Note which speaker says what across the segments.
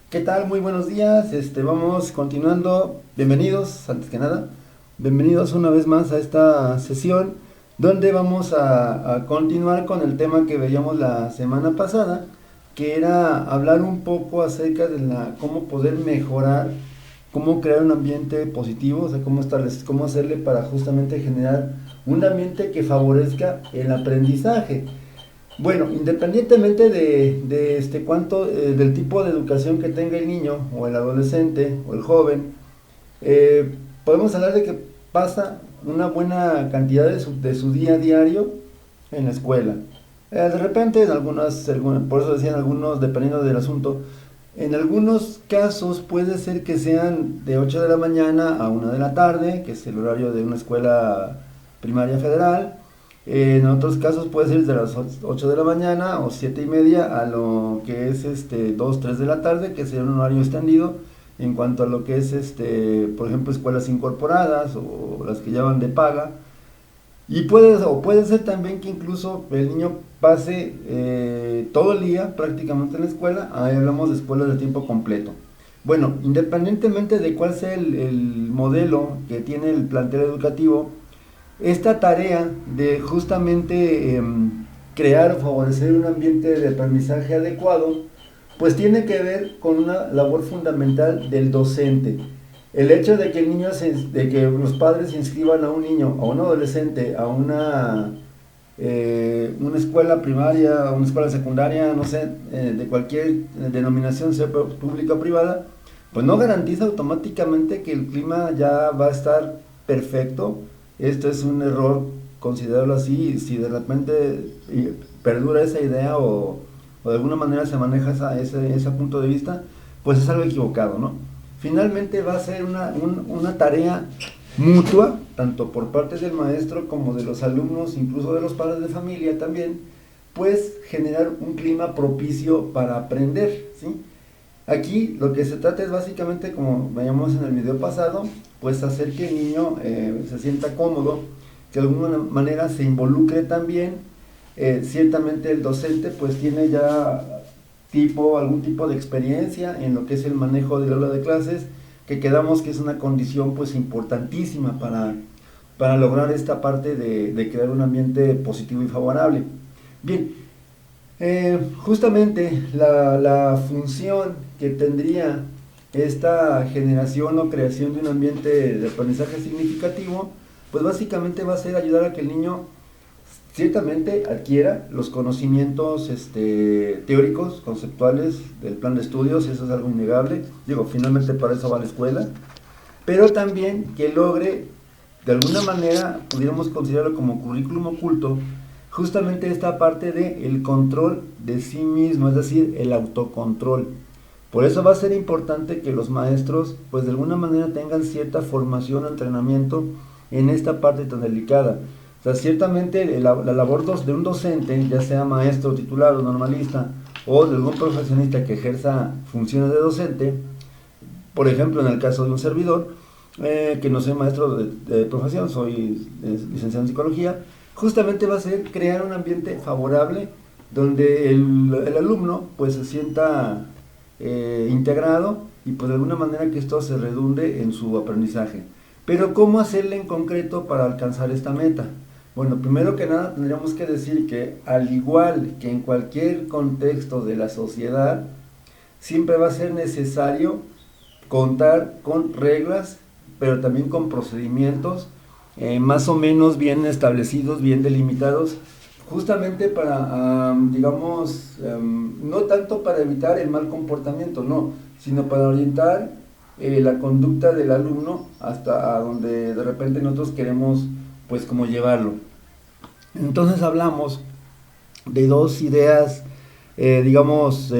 Speaker 1: ¿Qué tal? Muy buenos días. Vamos continuando. Bienvenidos, antes que nada. Bienvenidos una vez más a esta sesión donde vamos a continuar con el tema que veíamos la semana pasada, que era hablar un poco acerca de cómo poder mejorar, cómo crear un ambiente positivo, o sea, cómo hacerle para justamente generar un ambiente que favorezca el aprendizaje. Bueno, independientemente del tipo de educación que tenga el niño o el adolescente o el joven, podemos hablar de que pasa una buena cantidad de su día a diario en la escuela. De repente, por eso decían algunos, dependiendo del asunto, en algunos casos puede ser que sean de 8 de la mañana a 1 de la tarde, que es el horario de una escuela primaria federal. En otros casos puede ser de las 8 de la mañana o 7:30 a lo que es 2, 3 de la tarde, que sería un horario extendido en cuanto a lo que es por ejemplo, escuelas incorporadas o las que llaman de paga. Puede ser también que incluso el niño pase todo el día prácticamente en la escuela. Ahí hablamos de escuelas de tiempo completo. Bueno, independientemente de cuál sea el modelo que tiene el plantel educativo, esta tarea de justamente crear o favorecer un ambiente de aprendizaje adecuado, pues tiene que ver con una labor fundamental del docente. El hecho de que de que los padres inscriban a un niño o a un adolescente a una escuela primaria, a una escuela secundaria, no sé, de cualquier denominación, sea pública o privada, pues no garantiza automáticamente que el clima ya va a estar perfecto. Esto es un error considerarlo así. Si de repente perdura esa idea o de alguna manera se maneja ese punto de vista, pues es algo equivocado, ¿no? Finalmente va a ser una tarea mutua, tanto por parte del maestro como de los alumnos, incluso de los padres de familia también, pues generar un clima propicio para aprender, ¿sí? Aquí lo que se trata es básicamente, como veíamos en el video pasado, pues hacer que el niño se sienta cómodo, que de alguna manera se involucre también. Ciertamente el docente pues tiene ya algún tipo de experiencia en lo que es el manejo del aula de clases, que quedamos que es una condición pues importantísima para lograr esta parte de crear un ambiente positivo y favorable. Bien, justamente la función que tendría esta generación o creación de un ambiente de aprendizaje significativo, pues básicamente va a ser ayudar a que el niño ciertamente adquiera los conocimientos teóricos, conceptuales del plan de estudios. Eso es algo innegable. Digo, finalmente para eso va a la escuela, pero también que logre, de alguna manera, pudiéramos considerarlo como currículum oculto, justamente esta parte de el control de sí mismo, es decir, el autocontrol. Por eso va a ser importante que los maestros, pues de alguna manera tengan cierta formación o entrenamiento en esta parte tan delicada. O sea, ciertamente la labor de un docente, ya sea maestro, titulado, normalista, o de algún profesionista que ejerza funciones de docente, por ejemplo, en el caso de un servidor, que no soy maestro de profesión, soy licenciado en psicología, justamente va a ser crear un ambiente favorable donde el alumno pues se sienta integrado y pues de alguna manera que esto se redunde en su aprendizaje. Pero ¿cómo hacerle en concreto para alcanzar esta meta? Bueno, primero que nada tendríamos que decir que al igual que en cualquier contexto de la sociedad, siempre va a ser necesario contar con reglas, pero también con procedimientos más o menos bien establecidos, bien delimitados, justamente para, digamos, no tanto para evitar el mal comportamiento, no, sino para orientar la conducta del alumno hasta a donde de repente nosotros queremos, pues, como llevarlo. Entonces hablamos de dos ideas, digamos,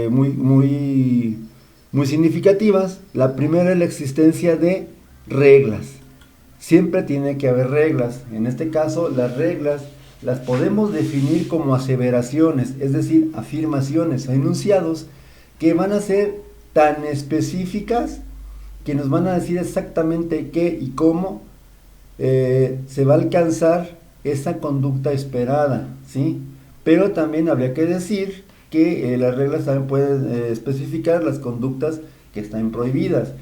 Speaker 1: muy significativas. La primera es la existencia de reglas. Siempre tiene que haber reglas. En este caso, las reglas las podemos definir como aseveraciones, es decir, afirmaciones o enunciados que van a ser tan específicas que nos van a decir exactamente qué y cómo se va a alcanzar esa conducta esperada, ¿sí? Pero también habría que decir que las reglas también pueden especificar las conductas que están prohibidas.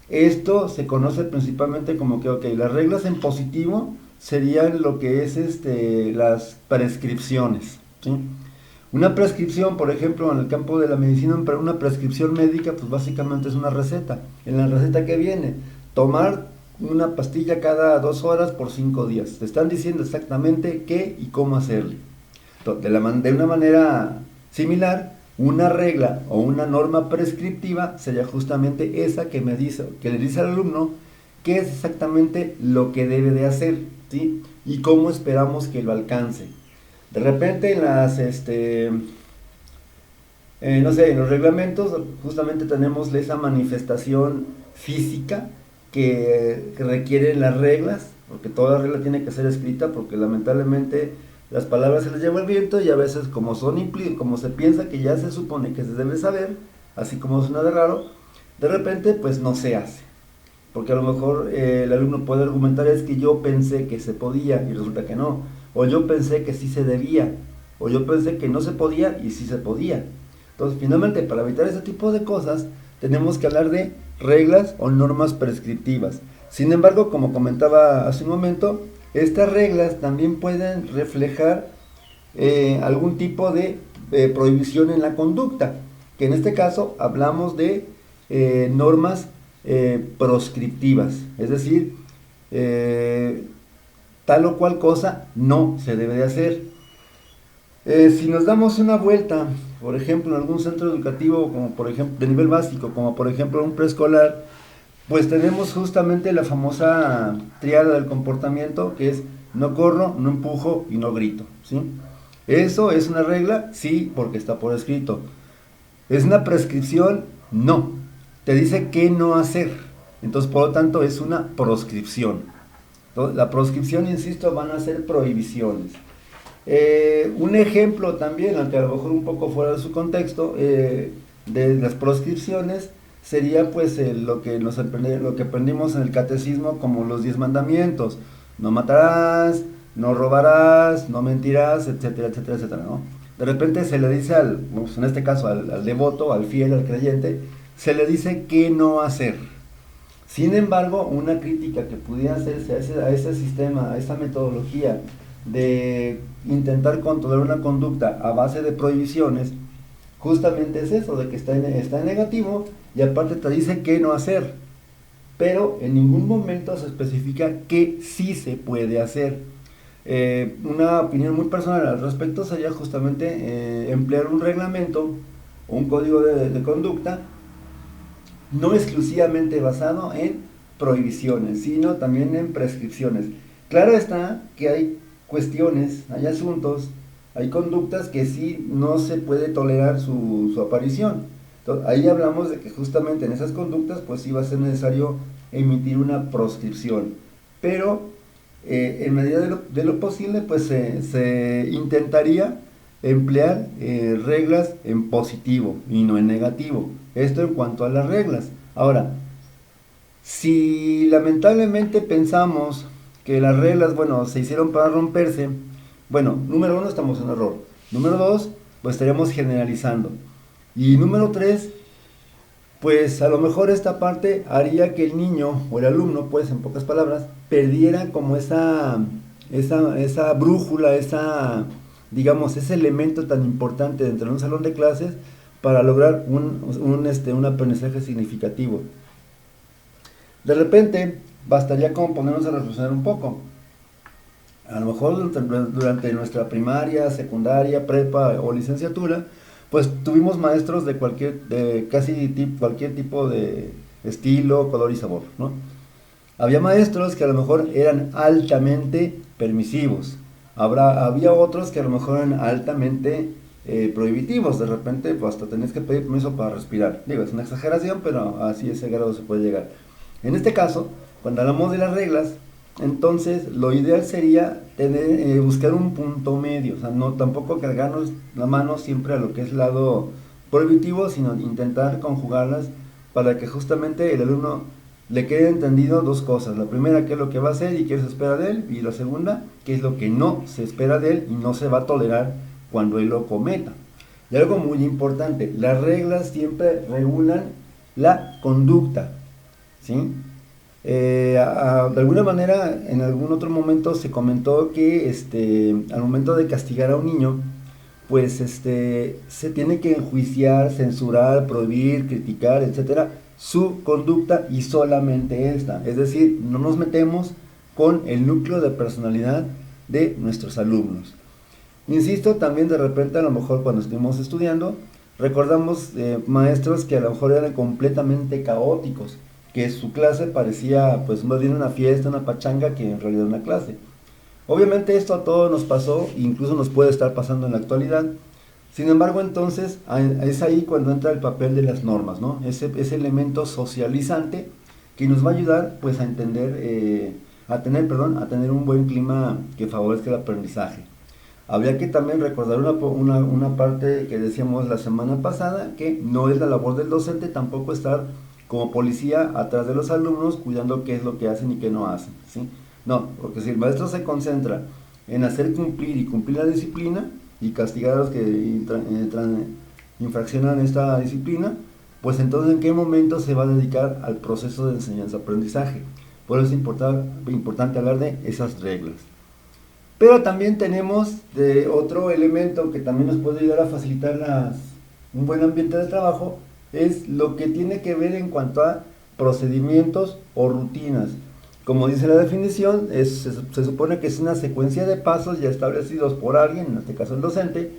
Speaker 1: Esto se conoce principalmente como que, ok, las reglas en positivo serían lo que es las prescripciones, ¿sí? Una prescripción, por ejemplo, en el campo de la medicina, para una prescripción médica, pues básicamente es una receta. En la receta que viene, tomar una pastilla cada 2 horas por 5 días. Te están diciendo exactamente qué y cómo hacerle. De una manera similar, una regla o una norma prescriptiva sería justamente esa que le dice al alumno qué es exactamente lo que debe de hacer, ¿sí? Y cómo esperamos que lo alcance. De repente no sé, en los reglamentos justamente tenemos esa manifestación física que requieren las reglas, porque toda regla tiene que ser escrita, porque lamentablemente las palabras se les lleva el viento y a veces como se piensa que ya se supone que se debe saber, así como suena de raro, de repente pues no se hace. Porque a lo mejor el alumno puede argumentar es que yo pensé que se podía y resulta que no, o yo pensé que sí se debía, o yo pensé que no se podía y sí se podía. Entonces finalmente para evitar ese tipo de cosas tenemos que hablar de reglas o normas prescriptivas. Sin embargo, como comentaba hace un momento, estas reglas también pueden reflejar algún tipo de prohibición en la conducta, que en este caso hablamos de normas proscriptivas, es decir, tal o cual cosa no se debe de hacer. Si nos damos una vuelta, por ejemplo, en algún centro educativo, como por ejemplo de nivel básico, como por ejemplo un preescolar, pues tenemos justamente la famosa triada del comportamiento, que es no corro, no empujo y no grito, ¿sí? ¿Eso es una regla? Sí, porque está por escrito. ¿Es una prescripción? No. Te dice qué no hacer. Entonces, por lo tanto, es una proscripción. Entonces, la proscripción, insisto, van a ser prohibiciones. Un ejemplo también, aunque a lo mejor un poco fuera de su contexto, de las proscripciones sería pues lo que aprendimos en el catecismo como los 10 mandamientos: no matarás, no robarás, no mentirás, etcétera, etcétera, etcétera, ¿no? De repente se le dice pues en este caso al devoto, al fiel, al creyente, se le dice qué no hacer. Sin embargo, una crítica que pudiera hacerse a ese sistema, a esa metodología de intentar controlar una conducta a base de prohibiciones, justamente es eso, de que está en negativo y aparte te dice qué no hacer, pero en ningún momento se especifica qué sí se puede hacer. Una opinión muy personal al respecto sería justamente emplear un reglamento o un código de conducta no exclusivamente basado en prohibiciones, sino también en prescripciones. Claro está que hay cuestiones, hay asuntos, hay conductas que sí no se puede tolerar su aparición. Entonces, ahí hablamos de que justamente en esas conductas pues sí va a ser necesario emitir una proscripción, pero en medida de lo posible pues se intentaría emplear reglas en positivo y no en negativo. Esto en cuanto a las reglas. Ahora, si lamentablemente pensamos que las reglas, bueno, se hicieron para romperse, bueno, número 1, estamos en error. Número 2, pues estaríamos generalizando. Y número 3, pues a lo mejor esta parte haría que el niño o el alumno, pues en pocas palabras, perdiera como esa brújula, digamos, ese elemento tan importante dentro de un salón de clases para lograr un aprendizaje significativo. De repente, bastaría como ponernos a reflexionar un poco. A lo mejor durante nuestra primaria, secundaria, prepa o licenciatura, pues tuvimos maestros de cualquier tipo de estilo, color y sabor, ¿no? Había maestros que a lo mejor eran altamente permisivos. Había otros que a lo mejor eran altamente prohibitivos. De repente, pues hasta tenías que pedir permiso para respirar. Digo, es una exageración, pero así ese grado se puede llegar. En este caso, cuando hablamos de las reglas, entonces lo ideal sería buscar un punto medio, o sea, no tampoco cargarnos la mano siempre a lo que es lado prohibitivo, sino intentar conjugarlas para que justamente el alumno le quede entendido dos cosas: la primera, qué es lo que va a hacer y qué se espera de él, y la segunda, qué es lo que no se espera de él y no se va a tolerar cuando él lo cometa. Y algo muy importante, las reglas siempre regulan la conducta, ¿sí? De alguna manera, en algún otro momento se comentó que al momento de castigar a un niño, pues se tiene que enjuiciar, censurar, prohibir, criticar, etcétera, su conducta y solamente esta. Es decir, no nos metemos con el núcleo de personalidad de nuestros alumnos. Insisto, también de repente a lo mejor cuando estuvimos estudiando, recordamos maestros que a lo mejor eran completamente caóticos, que su clase parecía pues más bien una fiesta, una pachanga que en realidad una clase. Obviamente esto a todos nos pasó, incluso nos puede estar pasando en la actualidad. Sin embargo, entonces es ahí cuando entra el papel de las normas, ¿no? Ese elemento socializante que nos va a ayudar pues a entender, a tener un buen clima que favorezca el aprendizaje. Habría que también recordar una parte que decíamos la semana pasada, que no es la labor del docente tampoco estar como policía atrás de los alumnos cuidando qué es lo que hacen y qué no hacen, ¿sí? No, porque si el maestro se concentra en hacer cumplir la disciplina y castigar a los que infraccionan esta disciplina, pues entonces en qué momento se va a dedicar al proceso de enseñanza-aprendizaje. Por eso es importante hablar de esas reglas. Pero también tenemos otro elemento que también nos puede ayudar a facilitar un buen ambiente de trabajo, es lo que tiene que ver en cuanto a procedimientos o rutinas. Como dice la definición, se supone que es una secuencia de pasos ya establecidos por alguien, en este caso el docente,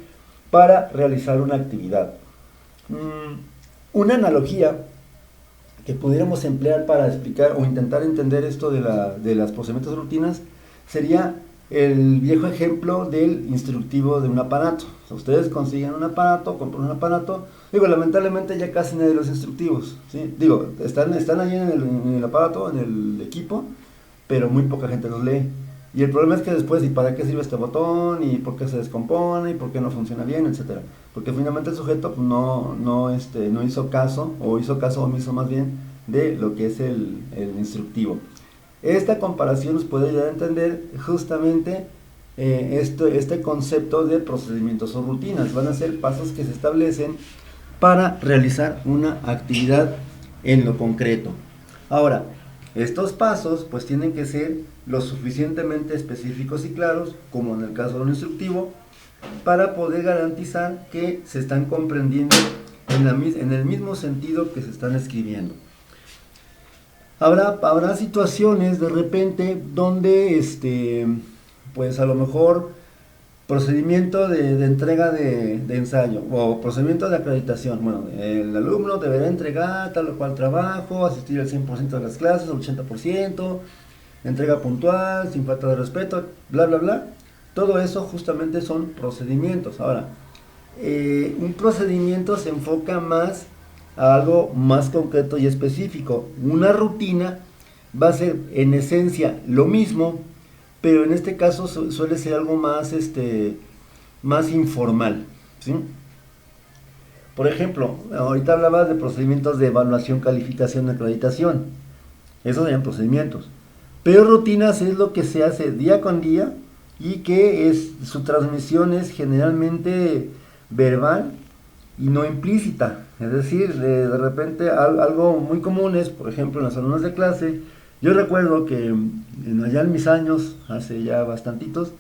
Speaker 1: para realizar una actividad. Una analogía que pudiéramos emplear para explicar o intentar entender esto de las procedimientos o rutinas sería el viejo ejemplo del instructivo de un aparato. O sea, ustedes consiguen un aparato, compran un aparato. Digo, lamentablemente ya casi nadie los instructivos, ¿sí? Digo, están ahí en el aparato, en el equipo, pero muy poca gente los lee. Y el problema es que después, ¿y para qué sirve este botón? ¿Y por qué se descompone? ¿Y por qué no funciona bien? Etcétera. Porque finalmente el sujeto pues, no hizo caso, o hizo caso omiso más bien, de lo que es el instructivo. Esta comparación nos puede ayudar a entender justamente este concepto de procedimientos o rutinas. Van a ser pasos que se establecen para realizar una actividad en lo concreto. Ahora, estos pasos pues tienen que ser lo suficientemente específicos y claros, como en el caso de un instructivo, para poder garantizar que se están comprendiendo en el mismo sentido que se están escribiendo. Habrá situaciones de repente donde pues a lo mejor procedimiento de entrega de ensayo o procedimiento de acreditación. Bueno, el alumno deberá entregar tal o cual trabajo, asistir al 100% de las clases, al 80%, entrega puntual, sin falta de respeto, bla, bla, bla. Todo eso justamente son procedimientos. Ahora, un procedimiento se enfoca más a algo más concreto y específico. Una rutina va a ser en esencia lo mismo, pero en este caso suele ser algo más informal, ¿sí? Por ejemplo, ahorita hablabas de procedimientos de evaluación, calificación, acreditación. Esos serían procedimientos. Pero rutinas es lo que se hace día con día y que su transmisión es generalmente verbal y no implícita. Es decir, de repente algo muy común es, por ejemplo, en los salones de clase. Yo recuerdo que allá en mis años, hace ya bastantitos,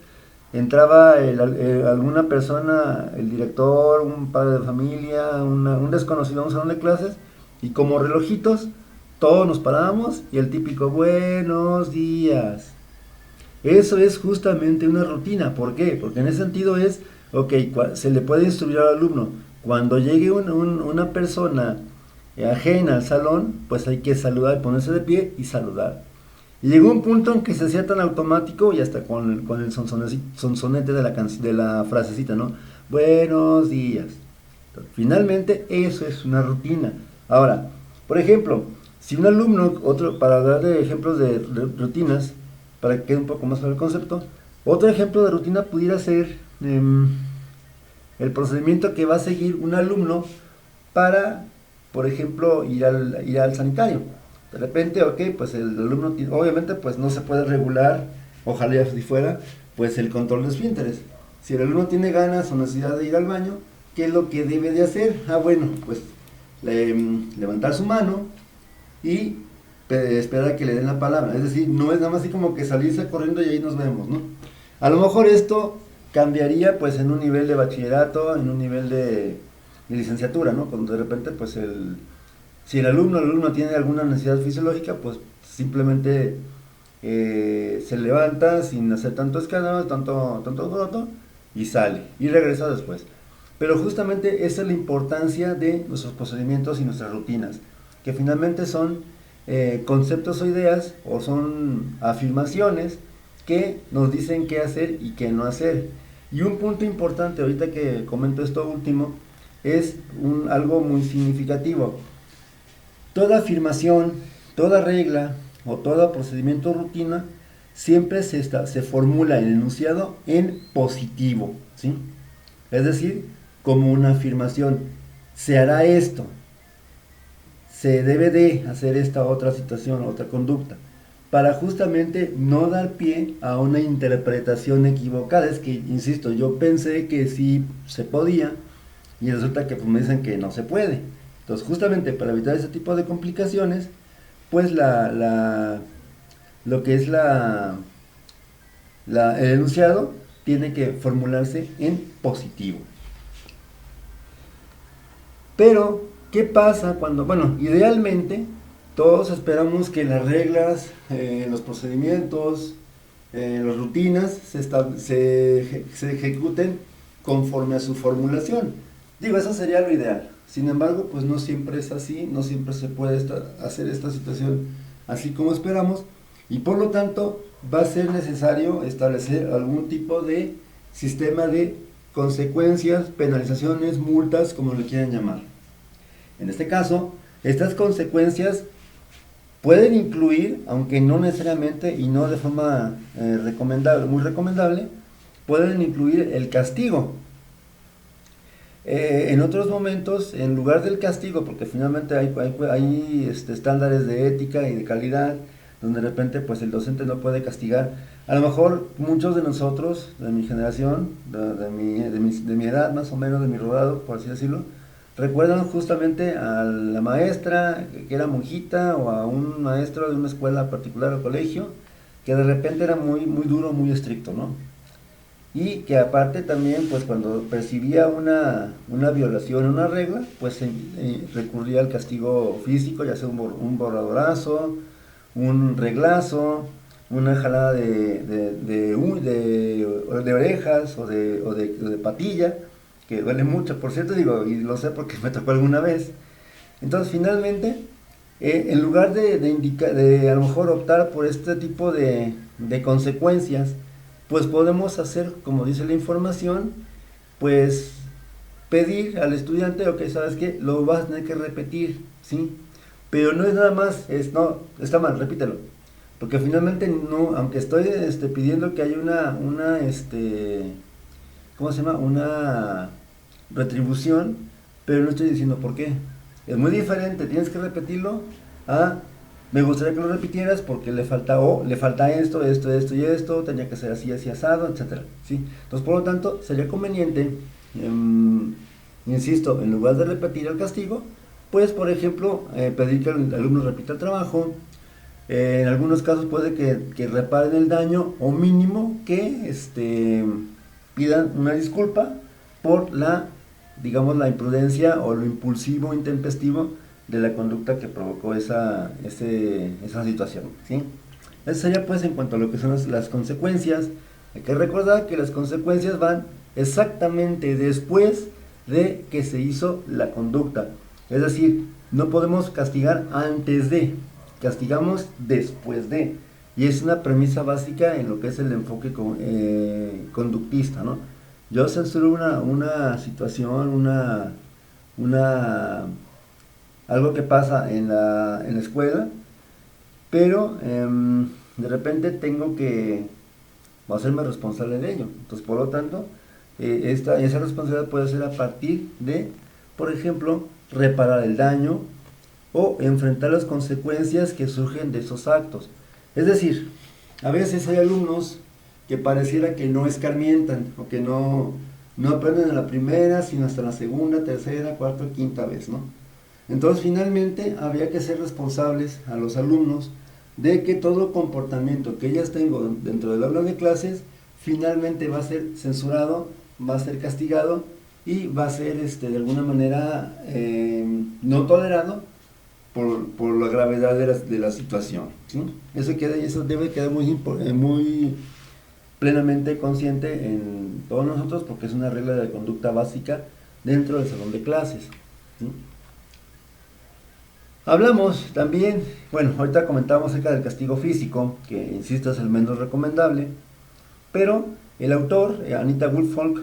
Speaker 1: entraba alguna persona, el director, un padre de familia, un desconocido a un salón de clases, y como relojitos, todos nos parábamos y el típico buenos días. Eso es justamente una rutina. ¿Por qué? Porque en ese sentido es, ok, se le puede instruir al alumno. Cuando llegue una persona ajena al salón, pues hay que saludar, ponerse de pie y saludar. Y llegó un punto en que se hacía tan automático y hasta con el sonsonete de la frasecita, ¿no? Buenos días. Entonces, finalmente, eso es una rutina. Ahora, por ejemplo, si un alumno, para hablar de ejemplos de rutinas, para que quede un poco más claro el concepto, otro ejemplo de rutina pudiera ser el procedimiento que va a seguir un alumno para, por ejemplo, ir al sanitario. De repente, ok, pues el alumno, obviamente, pues no se puede regular, ojalá si fuera, pues el control de esfínteres. Si el alumno tiene ganas o necesidad de ir al baño, ¿qué es lo que debe de hacer? Bueno, pues levantar su mano y esperar a que le den la palabra. Es decir, no es nada más así como que salirse corriendo y ahí nos vemos, ¿no? A lo mejor esto cambiaría pues en un nivel de bachillerato, en un nivel de licenciatura, ¿no? Cuando de repente pues si el alumno tiene alguna necesidad fisiológica, pues simplemente se levanta sin hacer tanto escándalo, tanto alboroto y sale y regresa después. Pero justamente esa es la importancia de nuestros procedimientos y nuestras rutinas, que finalmente son conceptos o ideas o son afirmaciones que nos dicen qué hacer y qué no hacer. Y un punto importante, ahorita que comento esto último, es algo muy significativo. Toda afirmación, toda regla o todo procedimiento o rutina siempre se formula el enunciado en positivo, ¿sí? Es decir, como una afirmación, se hará esto, se debe de hacer esta otra situación, otra conducta, para justamente no dar pie a una interpretación equivocada. Es que, insisto, yo pensé que sí se podía y resulta que pues, me dicen que no se puede. Entonces, justamente para evitar ese tipo de complicaciones, pues lo que es el enunciado tiene que formularse en positivo. Pero, ¿qué pasa cuando, bueno, idealmente todos esperamos que las reglas, los procedimientos, las rutinas se ejecuten conforme a su formulación? Digo, eso sería lo ideal. Sin embargo, pues no siempre es así, no siempre se puede hacer esta situación así como esperamos, y por lo tanto va a ser necesario establecer algún tipo de sistema de consecuencias, penalizaciones, multas, como le quieran llamar. En este caso, estas consecuencias pueden incluir, aunque no necesariamente y no de forma muy recomendable, pueden incluir el castigo. En otros momentos, en lugar del castigo, porque finalmente hay estándares de ética y de calidad, donde de repente pues el docente no puede castigar. A lo mejor muchos de nosotros, de mi generación, de mi edad más o menos, de mi rodado, por así decirlo, recuerdan justamente a la maestra que era monjita o a un maestro de una escuela particular o colegio, que de repente era muy, muy duro, muy estricto, ¿no? Y que aparte también, pues cuando percibía una violación, una regla, pues recurría al castigo físico, ya sea un borradorazo, un reglazo, una jalada de orejas o de patilla, que duele mucho, por cierto, digo, y lo sé porque me tocó alguna vez. Entonces, finalmente, en lugar de a lo mejor optar por este tipo de consecuencias, pues podemos hacer, como dice la información, pues pedir al estudiante, ok, ¿sabes qué? Lo vas a tener que repetir, ¿sí? Pero no es nada más, no, está mal, repítelo. Porque finalmente no, aunque estoy pidiendo que haya ¿cómo se llama? Una retribución, pero no estoy diciendo por qué. Es muy diferente, tienes que repetirlo a me gustaría que lo repitieras porque le falta esto, y esto, tenía que ser así, así asado, etcétera, ¿sí? Entonces, por lo tanto, sería conveniente, insisto, en lugar de repetir el castigo, pues, por ejemplo, pedir que el alumno repita el trabajo. En algunos casos puede que reparen el daño o mínimo que pidan una disculpa por digamos, la imprudencia o lo impulsivo, intempestivo de la conducta que provocó esa situación, ¿sí? Eso sería pues en cuanto a lo que son las consecuencias. Hay que recordar que las consecuencias van exactamente después de que se hizo la conducta. Es decir, no podemos castigar antes de, castigamos después de. Y es una premisa básica en lo que es el enfoque conductista, ¿no? Yo censuro una situación, algo que pasa en la escuela, pero de repente tengo que hacerme responsable de ello. Entonces, por lo tanto, esa responsabilidad puede ser a partir de, por ejemplo, reparar el daño o enfrentar las consecuencias que surgen de esos actos. Es decir, a veces hay alumnos que pareciera que no escarmientan o que no No aprenden a la primera, sino hasta la segunda, tercera, cuarta, quinta vez, ¿no? Entonces, finalmente, habría que ser responsables a los alumnos de que todo comportamiento que ellas tengo dentro del aula de clases, finalmente va a ser censurado, va a ser castigado y va a ser de alguna manera no tolerado por la gravedad de la situación, ¿sí? Eso debe quedar muy plenamente consciente en todos nosotros, porque es una regla de conducta básica dentro del salón de clases, ¿sí? Hablamos también, bueno, ahorita comentamos acerca del castigo físico, que insisto es el menos recomendable, pero el autor, Anita Woolfolk,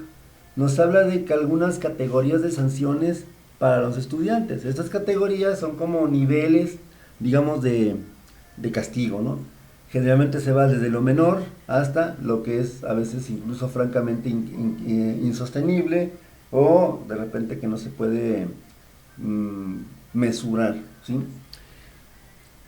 Speaker 1: nos habla de que algunas categorías de sanciones para los estudiantes. Estas categorías son como niveles, digamos, de castigo, ¿no? Generalmente se va desde lo menor hasta lo que es a veces incluso francamente insostenible o de repente que no se puede mesurar, ¿sí?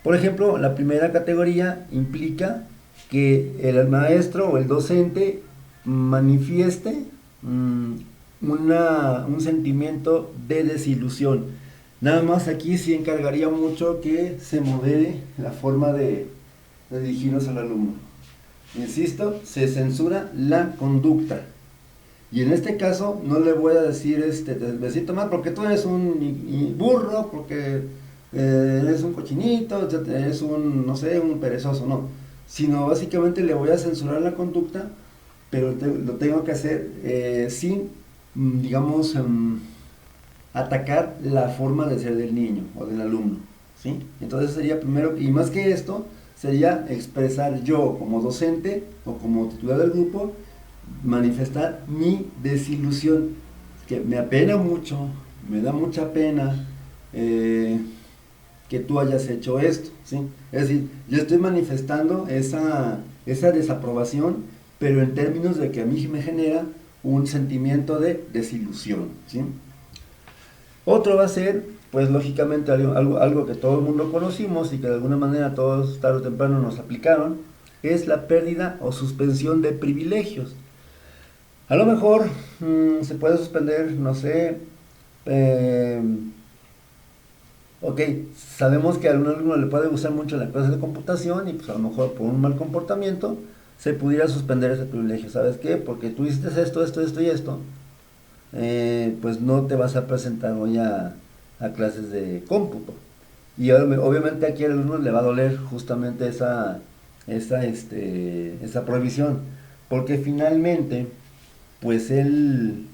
Speaker 1: Por ejemplo, la primera categoría implica que el maestro o el docente manifieste un sentimiento de desilusión. Nada más aquí sí encargaría mucho que se modere la forma de dirigirnos al alumno. Insisto, se censura la conducta. Y en este caso no le voy a decir, besito más porque tú eres un burro, porque eres un cochinito, eres un, no sé, un perezoso, no. Sino básicamente le voy a censurar la conducta, pero lo tengo que hacer sin, digamos, atacar la forma de ser del niño o del alumno, ¿sí? Entonces sería primero, y más que esto, sería expresar yo como docente o como titular del grupo, manifestar mi desilusión, que me apena mucho, me da mucha pena que tú hayas hecho esto, ¿sí? Es decir, yo estoy manifestando esa desaprobación, pero en términos de que a mí me genera un sentimiento de desilusión, ¿sí? Otro va a ser, pues lógicamente algo que todo el mundo conocimos y que de alguna manera todos tarde o temprano nos aplicaron, es la pérdida o suspensión de privilegios. A lo mejor se puede suspender, no sé, ok, sabemos que a un alumno le puede gustar mucho la clase de computación y pues a lo mejor por un mal comportamiento se pudiera suspender ese privilegio. ¿Sabes qué? Porque tú hiciste esto y esto, pues no te vas a presentar hoy a clases de cómputo. Y obviamente aquí al alumno le va a doler justamente esa prohibición, porque finalmente pues él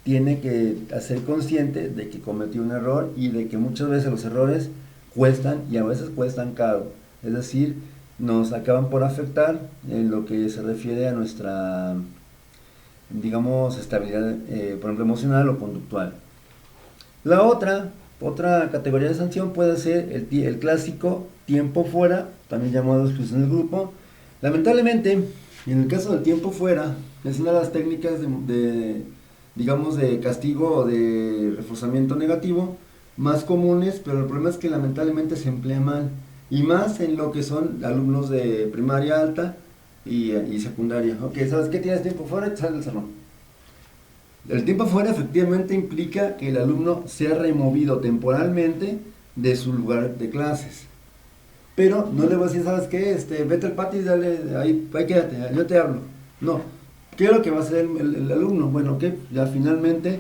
Speaker 1: tiene que hacer consciente de que cometió un error y de que muchas veces los errores cuestan y a veces cuestan caro. Es decir, nos acaban por afectar en lo que se refiere a nuestra, digamos, estabilidad, por ejemplo, emocional o conductual. La otra categoría de sanción puede ser el clásico tiempo fuera, también llamado exclusión del grupo. Lamentablemente, en el caso del tiempo fuera, es una de las técnicas digamos, de castigo o de reforzamiento negativo más comunes, pero el problema es que lamentablemente se emplea mal, y más en lo que son alumnos de primaria alta y secundaria. Ok, ¿sabes qué? Tienes tiempo fuera, sal del salón. El tiempo fuera efectivamente implica que el alumno sea removido temporalmente de su lugar de clases. Pero no le voy a decir, ¿sabes qué? Vete al patio y dale, ahí quédate, yo te hablo. No, ¿qué es lo que va a hacer el alumno? Bueno, que ya finalmente,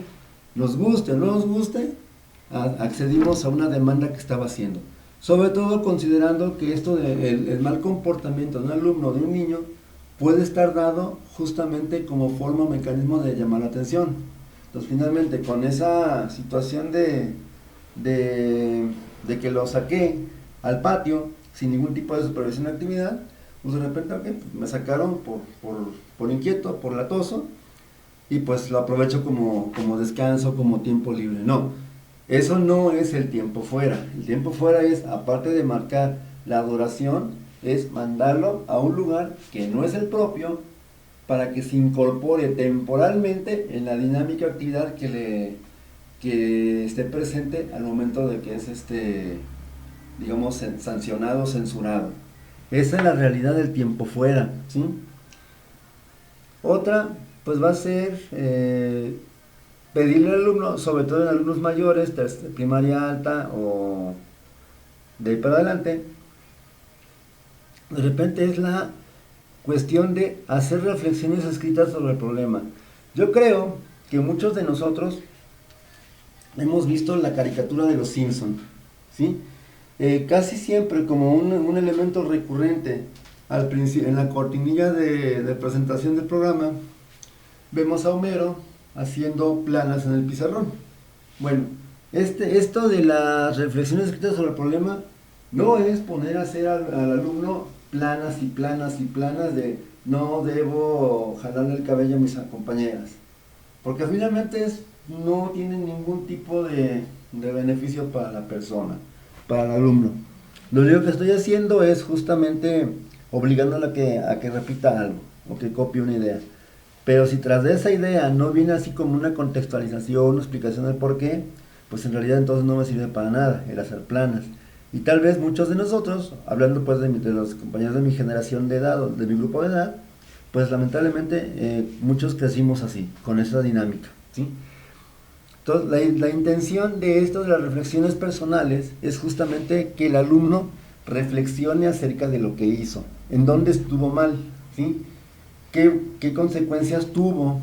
Speaker 1: nos guste o no nos guste, accedimos a una demanda que estaba haciendo. Sobre todo considerando que esto del mal comportamiento de un alumno o de un niño puede estar dado justamente como forma o mecanismo de llamar la atención. Entonces finalmente con esa situación de que lo saqué al patio sin ningún tipo de supervisión de actividad, pues de repente okay, me sacaron por inquieto, por latoso, y pues lo aprovecho como descanso, como tiempo libre. No, eso no es el tiempo fuera. El tiempo fuera es, aparte de marcar la duración, es mandarlo a un lugar que no es el propio para que se incorpore temporalmente en la dinámica actividad que esté presente al momento de que es digamos, sancionado, censurado. Esa es la realidad del tiempo fuera, ¿sí? Otra pues va a ser pedirle al alumno, sobre todo en alumnos mayores, primaria alta o de ahí para adelante, de repente es la cuestión de hacer reflexiones escritas sobre el problema. Yo creo que muchos de nosotros hemos visto la caricatura de los Simpson, ¿sí? Casi siempre como un elemento recurrente en la cortinilla de presentación del programa, vemos a Homero haciendo planas en el pizarrón. Bueno, esto de las reflexiones escritas sobre el problema no es poner a hacer al alumno planas y planas y planas de no debo jalarle el cabello a mis compañeras, porque finalmente no tiene ningún tipo de beneficio para la persona, para el alumno. Lo único que estoy haciendo es justamente obligándolo a que repita algo o que copie una idea. Pero si tras de esa idea no viene así como una contextualización, una explicación del por qué, pues en realidad entonces no me sirve para nada el hacer planas. Y tal vez muchos de nosotros, hablando pues de los compañeros de mi generación de edad, o de mi grupo de edad, pues lamentablemente muchos crecimos así, con esa dinámica, ¿sí? Entonces la intención de esto de las reflexiones personales es justamente que el alumno reflexione acerca de lo que hizo, en dónde estuvo mal, ¿sí? ¿Qué consecuencias tuvo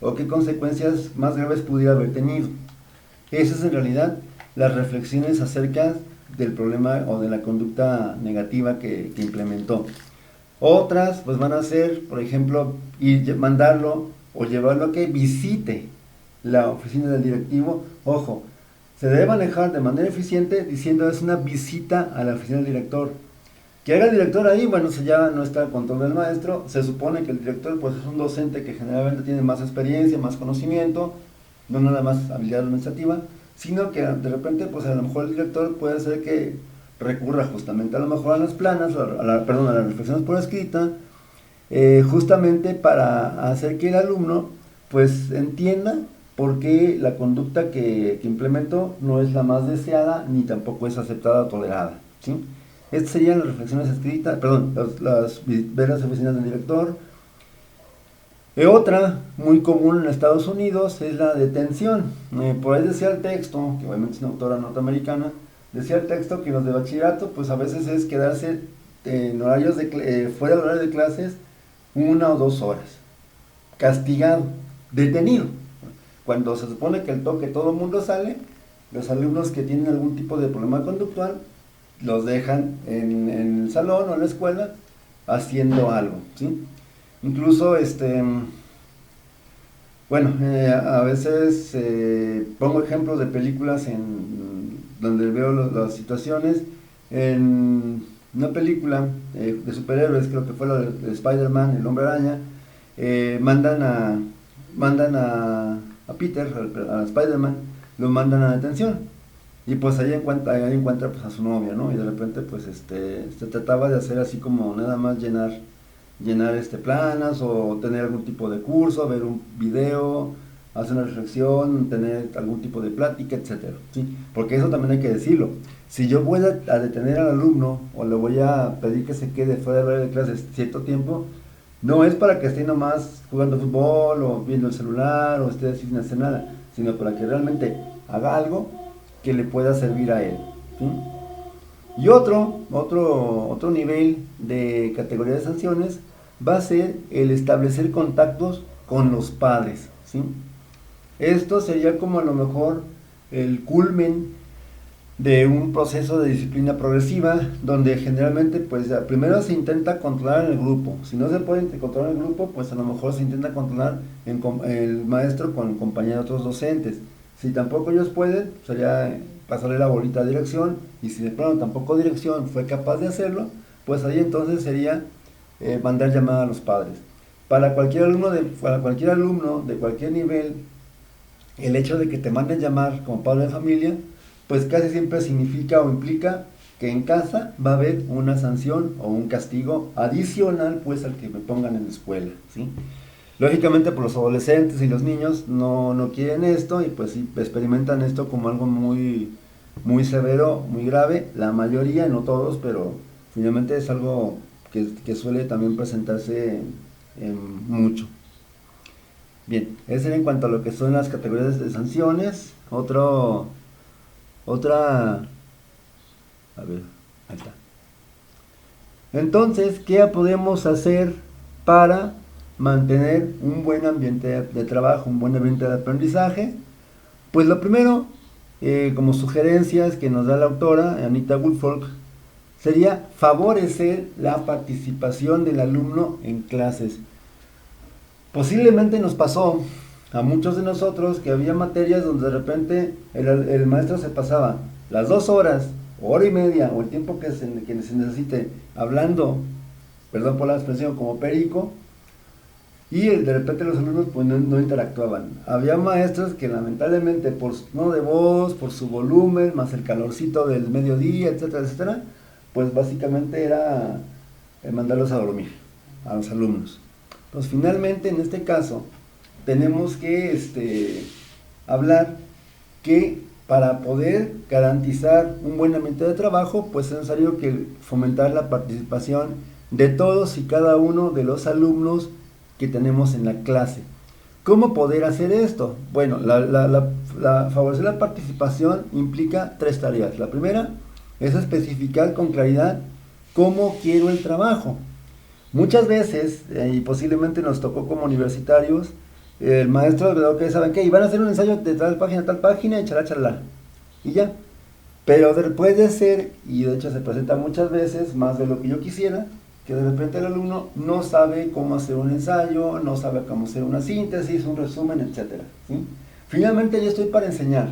Speaker 1: o qué consecuencias más graves pudiera haber tenido? Esas es en realidad las reflexiones acerca del problema o de la conducta negativa que implementó. Otras pues van a ser, por ejemplo, mandarlo o llevarlo a que visite la oficina del directivo. Ojo, se debe manejar de manera eficiente diciendo es una visita a la oficina del director. Que haga el director ahí, bueno, ya no está el control del maestro. Se supone que el director pues es un docente que generalmente tiene más experiencia, más conocimiento, no nada más habilidad administrativa, sino que de repente pues a lo mejor el director puede ser que recurra justamente a lo mejor a las planas, a las reflexiones por escrita, justamente para hacer que el alumno pues entienda por qué la conducta que implementó no es la más deseada ni tampoco es aceptada o tolerada, ¿sí? Estas serían las reflexiones escritas, perdón, ver las oficinas del director. Otra muy común en Estados Unidos es la detención. Por ahí decía el texto, que obviamente es una autora norteamericana, decía el texto que los de bachillerato pues a veces es quedarse en horarios fuera del horario de clases 1 o 2 horas, castigado, detenido. Cuando se supone que el toque todo el mundo sale, los alumnos que tienen algún tipo de problema conductual los dejan en el salón o en la escuela haciendo algo, ¿sí? Incluso, bueno, a veces pongo ejemplos de películas donde veo las situaciones. En una película de superhéroes, creo que fue la de Spider-Man, el Hombre Araña, mandan a Peter, a Spider-Man, lo mandan a detención. Y pues ahí encuentra pues a su novia, ¿no? Y de repente pues se trataba de hacer así como nada más llenar planas o tener algún tipo de curso, ver un video, hacer una reflexión, tener algún tipo de plática, etcétera, ¿sí? Porque eso también hay que decirlo. Si yo voy a detener al alumno o le voy a pedir que se quede fuera del horario de clases cierto tiempo, no es para que esté nomás jugando fútbol o viendo el celular o esté sin hacer nada, sino para que realmente haga algo que le pueda servir a él, ¿sí? Y otro nivel de categoría de sanciones va a ser el establecer contactos con los padres, ¿sí? Esto sería como a lo mejor el culmen de un proceso de disciplina progresiva, donde generalmente pues primero se intenta controlar en el grupo. Si no se puede controlar en el grupo, pues a lo mejor se intenta controlar el maestro con compañía de otros docentes. Si tampoco ellos pueden, sería pasarle la bolita a dirección, y si de plano tampoco dirección fue capaz de hacerlo, pues ahí entonces sería mandar llamada a los padres. Para cualquier alumno de cualquier nivel, el hecho de que te manden llamar como padre de familia, pues casi siempre significa o implica que en casa va a haber una sanción o un castigo adicional pues al que me pongan en la escuela, ¿sí? Lógicamente por los adolescentes y los niños no quieren esto y pues sí experimentan esto como algo muy, muy severo, muy grave. La mayoría, no todos, pero finalmente es algo que suele también presentarse mucho. Bien, ese era en cuanto a lo que son las categorías de sanciones. A ver, ahí está. Entonces, ¿qué podemos hacer para mantener un buen ambiente de trabajo, un buen ambiente de aprendizaje? Pues lo primero, como sugerencias que nos da la autora, Anita Woodfolk, sería favorecer la participación del alumno en clases. Posiblemente nos pasó a muchos de nosotros que había materias donde de repente el maestro se pasaba las 2 horas, hora y media, o el tiempo que se necesite, hablando, perdón por la expresión, como perico, y de repente los alumnos pues no interactuaban. Había maestros que lamentablemente por su tono de voz, por su volumen, más el calorcito del mediodía, etcétera, etcétera, pues básicamente era mandarlos a dormir a los alumnos. Entonces finalmente en este caso tenemos que hablar que para poder garantizar un buen ambiente de trabajo, pues es necesario que fomentar la participación de todos y cada uno de los alumnos que tenemos en la clase. ¿Cómo poder hacer esto? Bueno, favorecer la participación implica 3 tareas. La primera es especificar con claridad cómo quiero el trabajo. Muchas veces, y posiblemente nos tocó como universitarios, el maestro que saben que iban a hacer un ensayo de tal página y chalá. Y ya. Pero puede ser, y de hecho se presenta muchas veces, más de lo que yo quisiera, que de repente el alumno no sabe cómo hacer un ensayo, no sabe cómo hacer una síntesis, un resumen, etc. ¿Sí? Finalmente yo estoy para enseñar.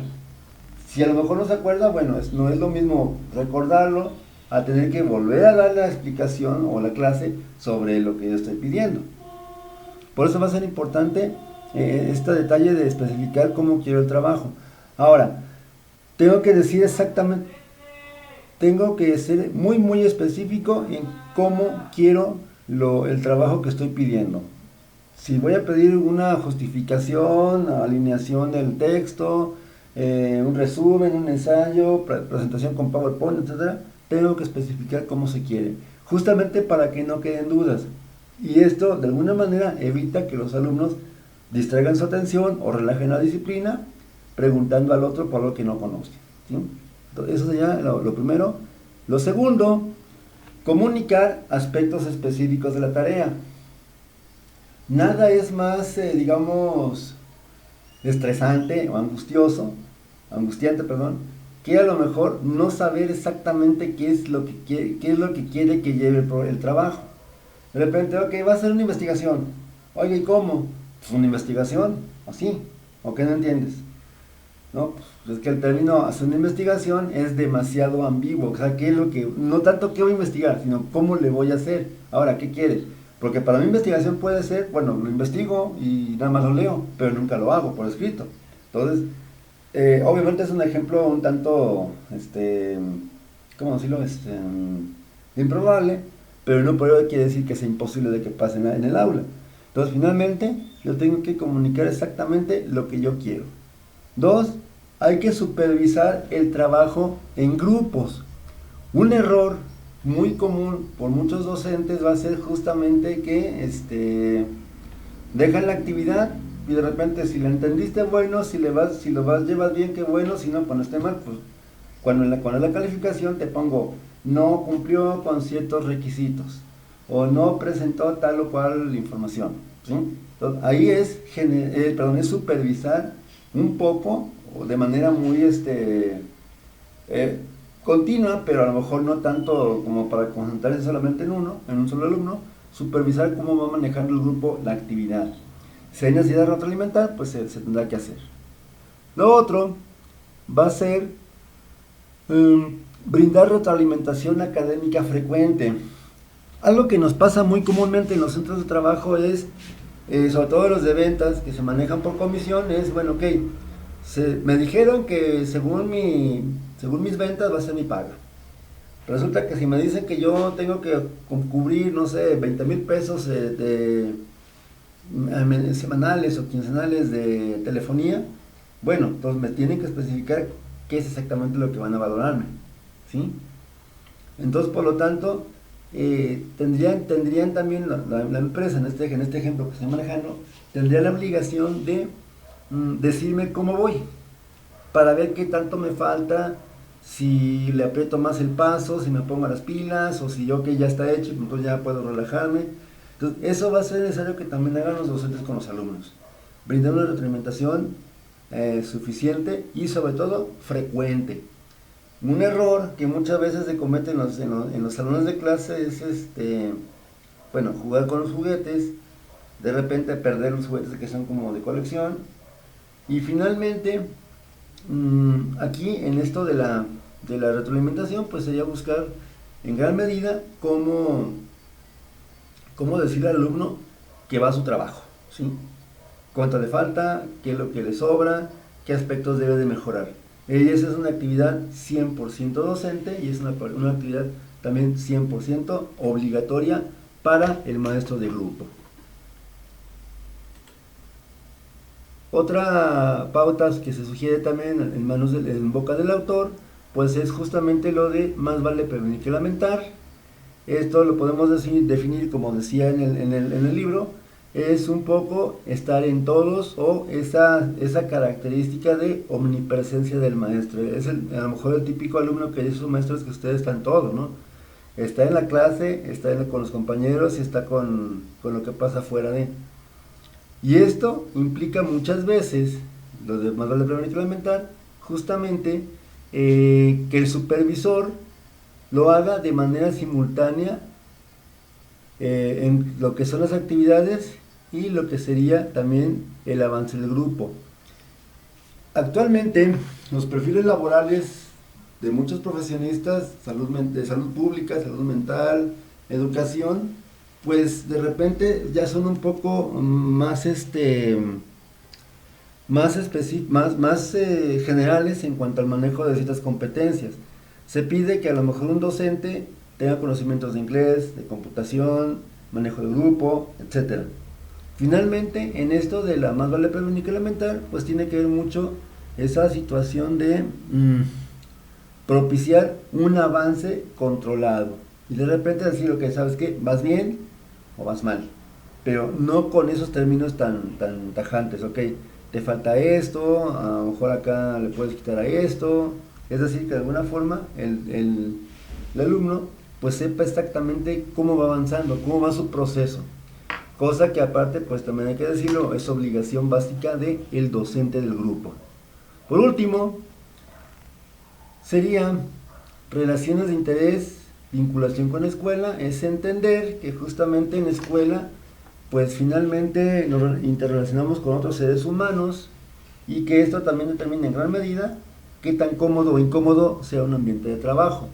Speaker 1: Si a lo mejor no se acuerda, bueno, no es lo mismo recordarlo a tener que volver a dar la explicación o la clase sobre lo que yo estoy pidiendo. Por eso va a ser importante este detalle de especificar cómo quiero el trabajo. Ahora, tengo que decir exactamente, tengo que ser muy específico en cómo quiero el trabajo que estoy pidiendo. Si voy a pedir una justificación, alineación del texto, un resumen, un ensayo, presentación con PowerPoint, etcétera, tengo que especificar cómo se quiere, justamente para que no queden dudas. Y esto de alguna manera evita que los alumnos distraigan su atención o relajen la disciplina preguntando al otro por lo que no conocen, ¿sí? Entonces, eso sería lo primero. Lo segundo, comunicar aspectos específicos de la tarea. Nada es más, digamos, estresante o angustiante, que a lo mejor no saber exactamente qué es lo que quiere que lleve el trabajo. De repente, ok, va a hacer una investigación. Oye, ¿y cómo? Pues una investigación, así. ¿O qué no entiendes? No, pues es que el término hacer una investigación es demasiado ambiguo. O sea, ¿qué es lo que, no tanto qué voy a investigar, sino cómo le voy a hacer? Ahora, ¿qué quiere? Porque para mí investigación puede ser, bueno, lo investigo y nada más lo leo, pero nunca lo hago por escrito. Entonces, obviamente es un ejemplo un tanto, ¿cómo decirlo? Improbable, pero no por ello quiere decir que sea imposible de que pase en el aula. Entonces, finalmente, yo tengo que comunicar exactamente lo que yo quiero. 2, hay que supervisar el trabajo en grupos. Un error muy común por muchos docentes va a ser justamente que dejan la actividad y de repente si la entendiste, bueno, si llevas bien, qué bueno, si no, cuando esté mal, pues cuando es la calificación te pongo no cumplió con ciertos requisitos o no presentó tal o cual información, ¿sí? Entonces, ahí es supervisar un poco o de manera muy continua, pero a lo mejor no tanto como para concentrarse solamente en un solo alumno, supervisar cómo va manejando el grupo la actividad. Si hay necesidad de retroalimentar, pues se tendrá que hacer. Lo otro va a ser brindar retroalimentación académica frecuente. Algo que nos pasa muy comúnmente en los centros de trabajo es, sobre todo los de ventas que se manejan por comisión, es, bueno, ok, me dijeron que según mis ventas va a ser mi paga. Resulta que si me dicen que yo tengo que cubrir, no sé, 20,000 pesos semanales o quincenales de telefonía, bueno, entonces me tienen que especificar qué es exactamente lo que van a valorarme, ¿sí? Entonces, por lo tanto, tendrían también la empresa, en este ejemplo que estoy manejando, tendría la obligación de decirme cómo voy, para ver qué tanto me falta, si le aprieto más el paso, si me pongo las pilas, o si yo que ya está hecho, entonces ya puedo relajarme. Entonces, eso va a ser necesario que también hagan los docentes con los alumnos, brindar una retroalimentación suficiente y sobre todo frecuente. Un error que muchas veces se comete en los salones de clase es bueno, jugar con los juguetes, de repente perder los juguetes que son como de colección, y finalmente aquí en esto de la retroalimentación, pues sería buscar en gran medida cómo decirle al alumno que va a su trabajo, ¿sí? Cuánto le falta, qué es lo que le sobra, qué aspectos debe de mejorar. Y esa es una actividad 100% docente y es una actividad también 100% obligatoria para el maestro de grupo. Otra pauta que se sugiere también en boca del autor, pues es justamente lo de más vale prevenir que lamentar. Esto lo podemos definir, como decía en el libro, es un poco estar en todos, o esa característica de omnipresencia del maestro. Es a lo mejor el típico alumno que dice su maestro es que usted está en todo, ¿no? Está en la clase, está con los compañeros y está con lo que pasa fuera de. Y esto implica muchas veces, lo de más vale prevenir que lamentar, justamente que el supervisor lo haga de manera simultánea en lo que son las actividades y lo que sería también el avance del grupo. Actualmente los perfiles laborales de muchos profesionistas, de salud pública, salud mental, educación, pues de repente ya son un poco más generales en cuanto al manejo de ciertas competencias. Se pide que a lo mejor un docente tenga conocimientos de inglés, de computación, manejo de grupo, etc. Finalmente, en esto de la más vale prevenir que lamentar, pues tiene que ver mucho esa situación de propiciar un avance controlado. Y de repente decir, ok, ¿sabes qué? ¿Vas bien o vas mal? Pero no con esos términos tan tajantes, ok, te falta esto, a lo mejor acá le puedes quitar a esto. Es decir, que de alguna forma el alumno pues sepa exactamente cómo va avanzando, cómo va su proceso. Cosa que aparte, pues también hay que decirlo, es obligación básica del docente del grupo. Por último, sería relaciones de interés, vinculación con la escuela, es entender que justamente en la escuela, pues finalmente nos interrelacionamos con otros seres humanos y que esto también determina en gran medida qué tan cómodo o incómodo sea un ambiente de trabajo.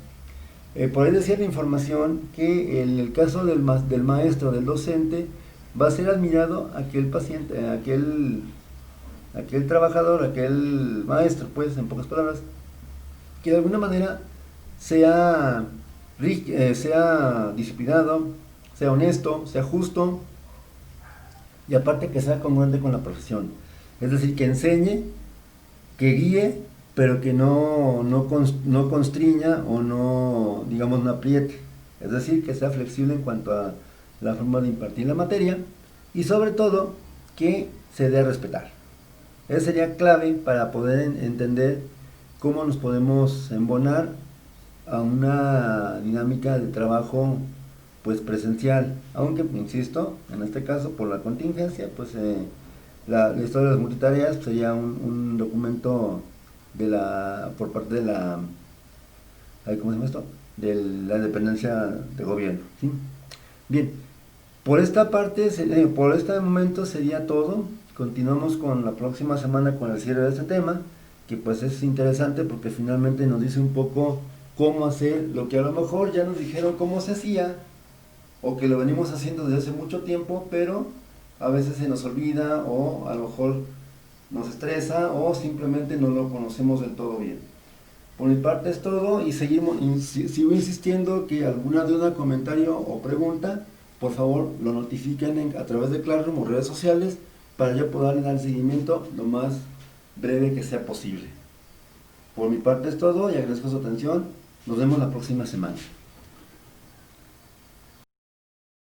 Speaker 1: Por ahí decía la información que en el caso del maestro, del docente, va a ser admirado aquel paciente, aquel trabajador, aquel maestro, pues en pocas palabras, que de alguna manera sea disciplinado, sea honesto, sea justo y aparte que sea congruente con la profesión. Es decir, que enseñe, que guíe, pero que no constriña o no, digamos, no apriete. Es decir, que sea flexible en cuanto a la forma de impartir la materia y sobre todo que se dé a respetar. Esa sería clave para poder entender cómo nos podemos embonar a una dinámica de trabajo pues presencial, aunque insisto, en este caso por la contingencia, pues la historia de las multitareas sería un documento por parte de ¿cómo se llama esto? De la dependencia de gobierno, ¿sí? Bien, por esta parte, por este momento sería todo. Continuamos con la próxima semana con el cierre de este tema, que pues es interesante porque finalmente nos dice un poco cómo hacer lo que a lo mejor ya nos dijeron cómo se hacía, o que lo venimos haciendo desde hace mucho tiempo, pero a veces se nos olvida o a lo mejor nos estresa o simplemente no lo conocemos del todo bien. Por mi parte es todo y sigo insistiendo que alguna duda, comentario o pregunta, por favor lo notifiquen a través de Classroom o redes sociales para yo poder dar seguimiento lo más breve que sea posible. Por mi parte es todo y agradezco su atención. Nos vemos la próxima semana.